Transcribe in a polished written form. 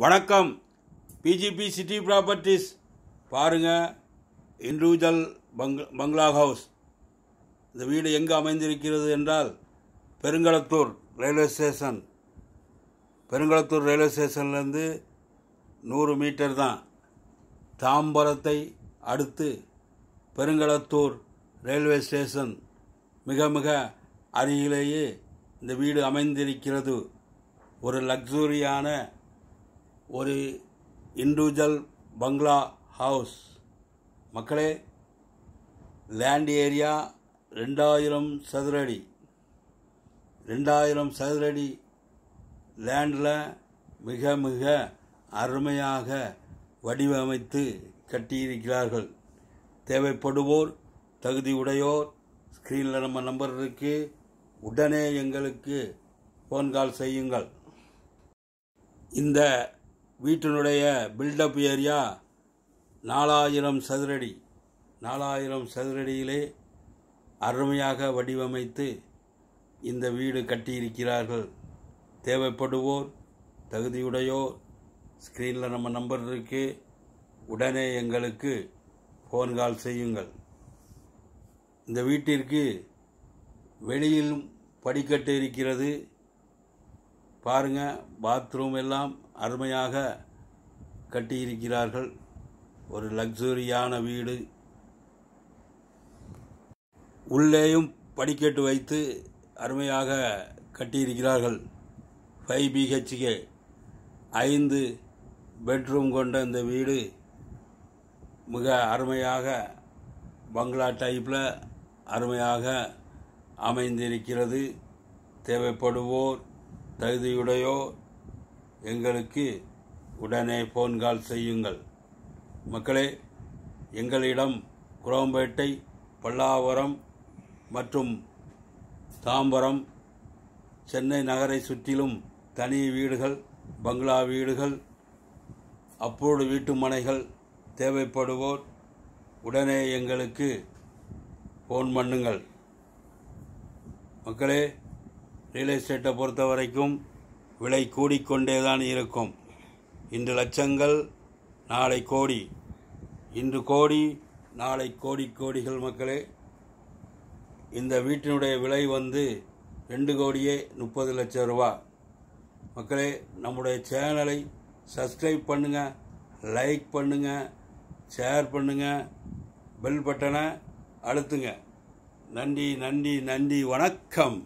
வணக்கம். PGP city properties பாருங்கள். Individual bungalow house. இந்த வீடு எங்கே அமைந்திருக்கிறது என்றால் Perungalathur railway station. Perungalathur railway ஸ்டேஷன்லேருந்து 100 மீட்டர் தான். தாம்பரத்தை அடுத்து பெருங்களத்தூர் ரயில்வே ஸ்டேஷன் மிக மிக அருகிலேயே இந்த வீடு அமைந்திருக்கிறது. ஒரு லக்ஸூரியான ஒரு இண்டிவிஜுவல் பங்களா ஹவுஸ். மக்களே, லேண்ட் ஏரியா 2000 சதுரடி. 2000 சதுரடி லேண்டில் மிக மிக அருமையாக வடிவமைத்து கட்டியிருக்கிறார்கள். தேவைப்படுவோர், தகுதியுடையோர், ஸ்க்ரீனில் நம்ம நம்பர் இருக்கு, உடனே எங்களுக்கு ஃபோன் கால் செய்யுங்கள். இந்த வீட்டினுடைய பில்டப் ஏரியா 4000 சதுரடி. 4000 சதுரடியிலே அருமையாக வடிவமைத்து இந்த வீடு கட்டியிருக்கிறார்கள். தேவைப்படுவோர், தகுதியுடையோர், ஸ்க்ரீனில் நம்ம நம்பர் இருக்கு, உடனே எங்களுக்கு ஃபோன் கால் செய்யுங்கள். இந்த வீட்டிற்கு வெளியிலும் படிக்கட்டு இருக்கிறது. பாருங்கள், பாத்ரூம் எல்லாம் அருமையாக கட்டியிருக்கிறார்கள். ஒரு லக்ஸூரியான வீடு. உள்ளேயும் படிக்கட்டு வைத்து அருமையாக கட்டியிருக்கிறார்கள். 5 BHK 5 பெட்ரூம் கொண்ட இந்த வீடு மிக அருமையாக பங்களா டைப்பில் அருமையாக அமைந்திருக்கிறது. தேவைப்படுவோர், தகுதியுடையோர் எங்களுக்கு உடனே ஃபோன் கால் செய்யுங்கள். மக்களே, எங்களிடம் குரோம்பேட்டை, பல்லாவரம் மற்றும் தாம்பரம், சென்னை நகரை சுற்றிலும் தனி வீடுகள், பங்களா வீடுகள், அப்ரூவ்டு வீட்டு மனைகள் தேவைப்படுவோர் உடனே எங்களுக்கு ஃபோன் பண்ணுங்கள். மக்களே, ரியல் எஸ்டேட்டை பொறுத்த வரைக்கும் விலை கூடிக்கொண்டே தான் இருக்கும். இன்று லட்சங்கள், நாளை கோடி. இன்று கோடி, நாளை கோடிகள். மக்களே, இந்த வீட்டினுடைய விலை 2,30,00,000 ரூபா. மக்களே, நம்முடைய சேனலை சப்ஸ்கிரைப் பண்ணுங்கள், லைக் பண்ணுங்கள், ஷேர் பண்ணுங்கள், பெல் பட்டனை அழுத்துங்க. நன்றி, வணக்கம்.